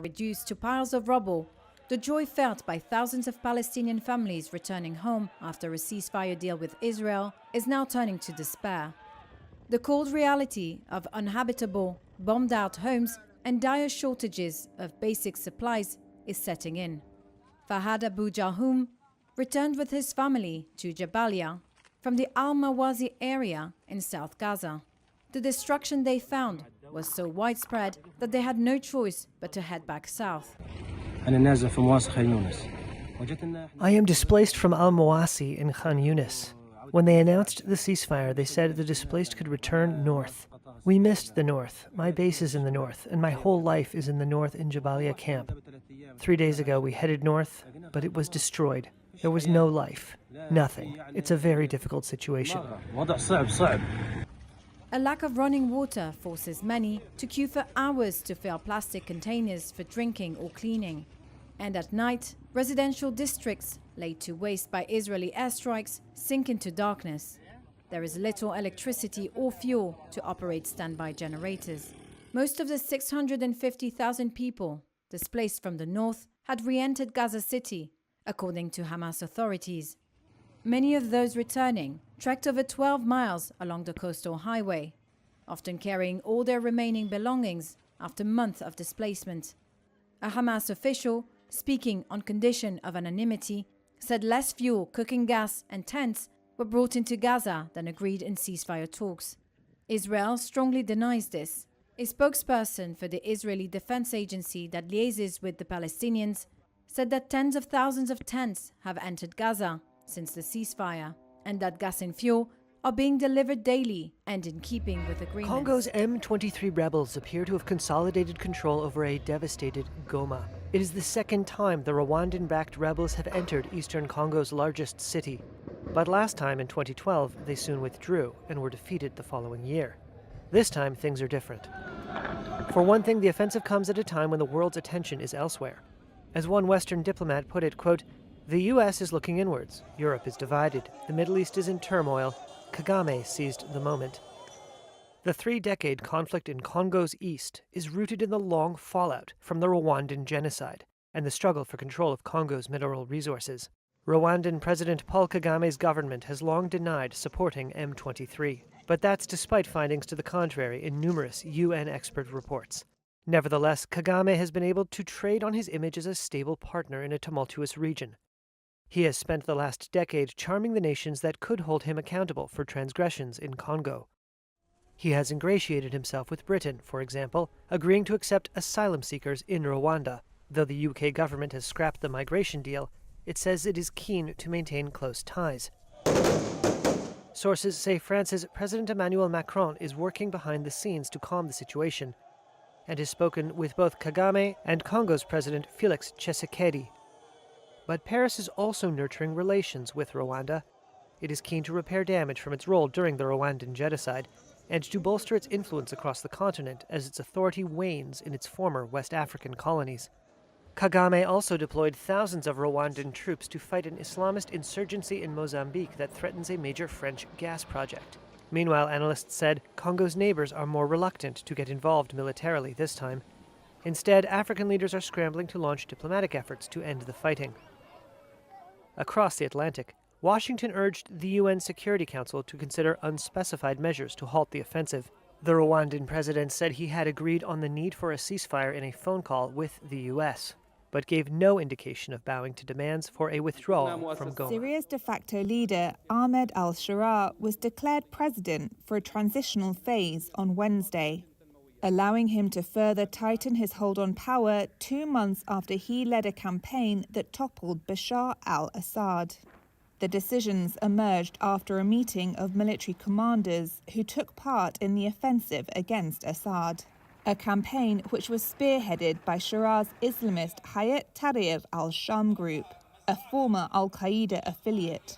reduced to piles of rubble, the joy felt by thousands of Palestinian families returning home after a ceasefire deal with Israel is now turning to despair. The cold reality of uninhabitable, bombed-out homes and dire shortages of basic supplies is setting in. Fahad Abu Jahum returned with his family to Jabalia from the Al-Mawazi area in South Gaza. The destruction they found was so widespread that they had no choice but to head back south. I am displaced from Al-Mawasi in Khan Yunis. When they announced the ceasefire, they said the displaced could return north. We missed the north. My base is in the north, and my whole life is in the north in Jabalia camp. 3 days ago, we headed north, but it was destroyed. There was no life. Nothing. It's a very difficult situation. A lack of running water forces many to queue for hours to fill plastic containers for drinking or cleaning. And at night, residential districts, laid to waste by Israeli airstrikes, sink into darkness. There is little electricity or fuel to operate standby generators. Most of the 650,000 people displaced from the north had re-entered Gaza City, according to Hamas authorities. Many of those returning trekked over 12 miles along the coastal highway, often carrying all their remaining belongings after months of displacement. A Hamas official, speaking on condition of anonymity, said less fuel, cooking gas and tents were brought into Gaza than agreed in ceasefire talks. Israel strongly denies this. A spokesperson for the Israeli Defense Agency that liaises with the Palestinians said that tens of thousands of tents have entered Gaza since the ceasefire, and that gas and fuel are being delivered daily and in keeping with agreements. Congo's M23 rebels appear to have consolidated control over a devastated Goma. It is the second time the Rwandan-backed rebels have entered eastern Congo's largest city. But last time, in 2012, they soon withdrew and were defeated the following year. This time, things are different. For one thing, the offensive comes at a time when the world's attention is elsewhere. As one Western diplomat put it, quote, "The U.S. is looking inwards. Europe is divided. The Middle East is in turmoil. Kagame seized the moment." The 3-decade conflict in Congo's east is rooted in the long fallout from the Rwandan genocide and the struggle for control of Congo's mineral resources. Rwandan President Paul Kagame's government has long denied supporting M23, but that's despite findings to the contrary in numerous UN expert reports. Nevertheless, Kagame has been able to trade on his image as a stable partner in a tumultuous region. He has spent the last decade charming the nations that could hold him accountable for transgressions in Congo. He has ingratiated himself with Britain, for example, agreeing to accept asylum seekers in Rwanda. Though the UK government has scrapped the migration deal, it says it is keen to maintain close ties. Sources say France's President Emmanuel Macron is working behind the scenes to calm the situation, and has spoken with both Kagame and Congo's President Félix Tshisekedi. But Paris is also nurturing relations with Rwanda. It is keen to repair damage from its role during the Rwandan genocide, and to bolster its influence across the continent as its authority wanes in its former West African colonies. Kagame also deployed thousands of Rwandan troops to fight an Islamist insurgency in Mozambique that threatens a major French gas project. Meanwhile, analysts said Congo's neighbors are more reluctant to get involved militarily this time. Instead, African leaders are scrambling to launch diplomatic efforts to end the fighting. Across the Atlantic, Washington urged the UN Security Council to consider unspecified measures to halt the offensive. The Rwandan president said he had agreed on the need for a ceasefire in a phone call with the U.S., but gave no indication of bowing to demands for a withdrawal from Goma. Syria's de facto leader, Ahmed al-Sharaa, was declared president for a transitional phase on Wednesday, allowing him to further tighten his hold on power 2 months after he led a campaign that toppled Bashar al-Assad. The decisions emerged after a meeting of military commanders who took part in the offensive against Assad, a campaign which was spearheaded by Sharaa's Islamist Hayat Tahrir al-Sham group, a former al-Qaeda affiliate.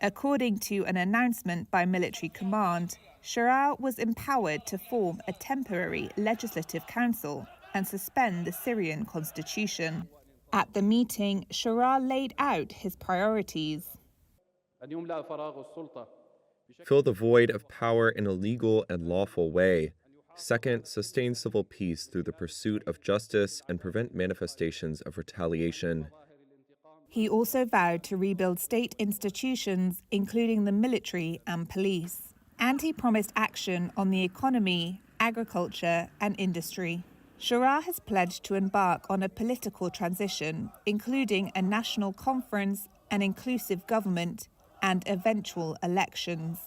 According to an announcement by military command, Sharaa was empowered to form a temporary legislative council and suspend the Syrian constitution. At the meeting, Sharaa laid out his priorities. Fill the void of power in a legal and lawful way. Second, sustain civil peace through the pursuit of justice and prevent manifestations of retaliation. He also vowed to rebuild state institutions, including the military and police. And he promised action on the economy, agriculture, and industry. Sharaa has pledged to embark on a political transition, including a national conference, an inclusive government, and eventual elections,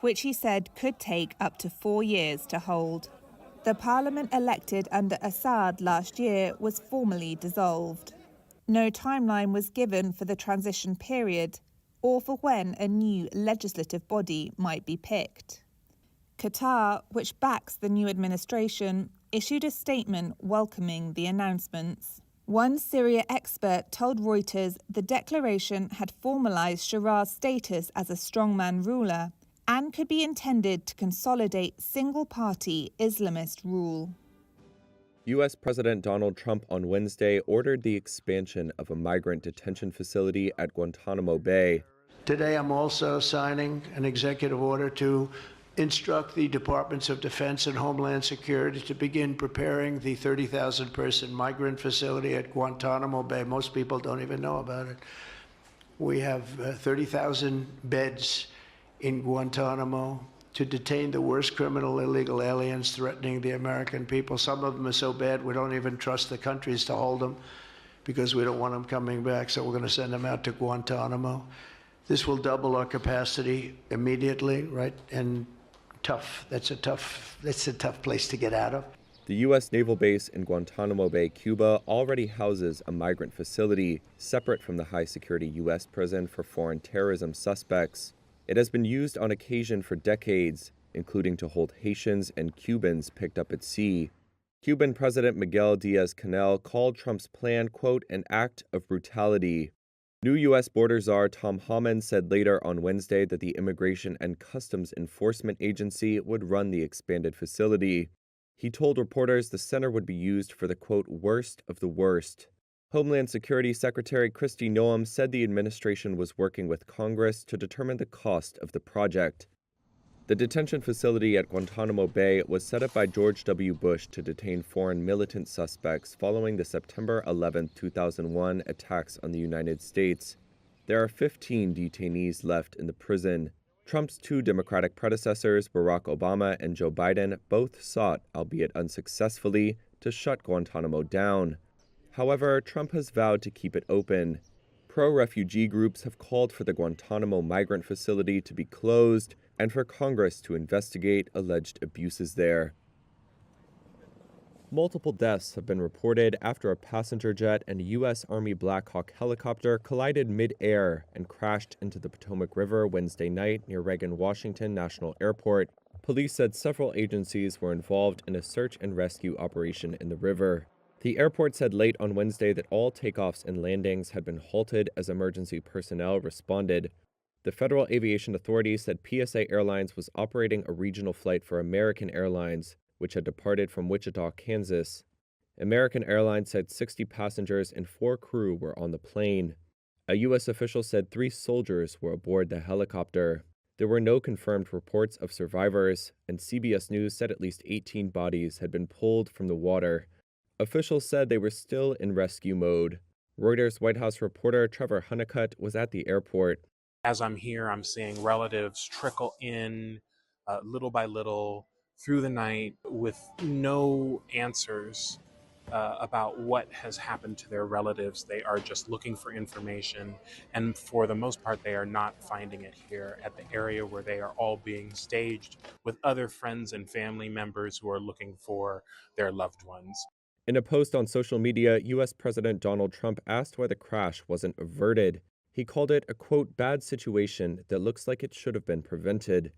which he said could take up to 4 years to hold. The parliament elected under Assad last year was formally dissolved. No timeline was given for the transition period or for when a new legislative body might be picked. Qatar, which backs the new administration, issued a statement welcoming the announcements. One Syria expert told Reuters the declaration had formalized Sharaa's status as a strongman ruler and could be intended to consolidate single-party Islamist rule. U.S. President Donald Trump on Wednesday ordered the expansion of a migrant detention facility at Guantanamo Bay. Today, I'm also signing an executive order to instruct the Departments of Defense and Homeland Security to begin preparing the 30,000-person migrant facility at Guantanamo Bay. Most people don't even know about it. We have 30,000 beds in Guantanamo to detain the worst criminal illegal aliens threatening the American people. Some of them are so bad we don't even trust the countries to hold them because we don't want them coming back, so we're going to send them out to Guantanamo. This will double our capacity immediately, right? And tough. That's a tough place to get out of. The U.S. naval base in Guantanamo Bay, Cuba, already houses a migrant facility separate from the high-security U.S. prison for foreign terrorism suspects. It has been used on occasion for decades, including to hold Haitians and Cubans picked up at sea. Cuban President Miguel Diaz-Canel called Trump's plan, quote, an act of brutality. New U.S. Border Czar Tom Homan said later on Wednesday that the Immigration and Customs Enforcement Agency would run the expanded facility. He told reporters the center would be used for the, quote, worst of the worst. Homeland Security Secretary Kristi Noem said the administration was working with Congress to determine the cost of the project. The detention facility at Guantanamo Bay was set up by George W. Bush to detain foreign militant suspects following the September 11, 2001 attacks on the United States. There are 15 detainees left in the prison. Trump's two Democratic predecessors, Barack Obama and Joe Biden, both sought, albeit unsuccessfully, to shut Guantanamo down. However, Trump has vowed to keep it open. Pro-refugee groups have called for the Guantanamo migrant facility to be closed and for Congress to investigate alleged abuses there. Multiple deaths have been reported after a passenger jet and a U.S. Army Black Hawk helicopter collided mid-air and crashed into the Potomac River Wednesday night near Reagan Washington National Airport. Police said several agencies were involved in a search and rescue operation in the river. The airport said late on Wednesday that all takeoffs and landings had been halted as emergency personnel responded. The Federal Aviation Authority said PSA Airlines was operating a regional flight for American Airlines, which had departed from Wichita, Kansas. American Airlines said 60 passengers and 4 crew were on the plane. A U.S. official said 3 soldiers were aboard the helicopter. There were no confirmed reports of survivors, and CBS News said at least 18 bodies had been pulled from the water. Officials said they were still in rescue mode. Reuters White House reporter Trevor Honeycutt was at the airport. As I'm here, I'm seeing relatives trickle in little by little through the night with no answers about what has happened to their relatives. They are just looking for information, and for the most part, they are not finding it here at the area where they are all being staged with other friends and family members who are looking for their loved ones. In a post on social media, U.S. President Donald Trump asked why the crash wasn't averted. He called it a, quote, bad situation that looks like it should have been prevented.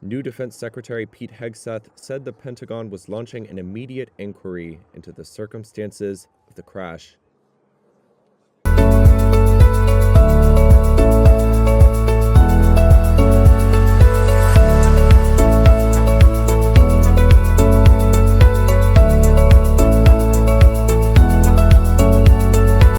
New Defense Secretary Pete Hegseth said the Pentagon was launching an immediate inquiry into the circumstances of the crash.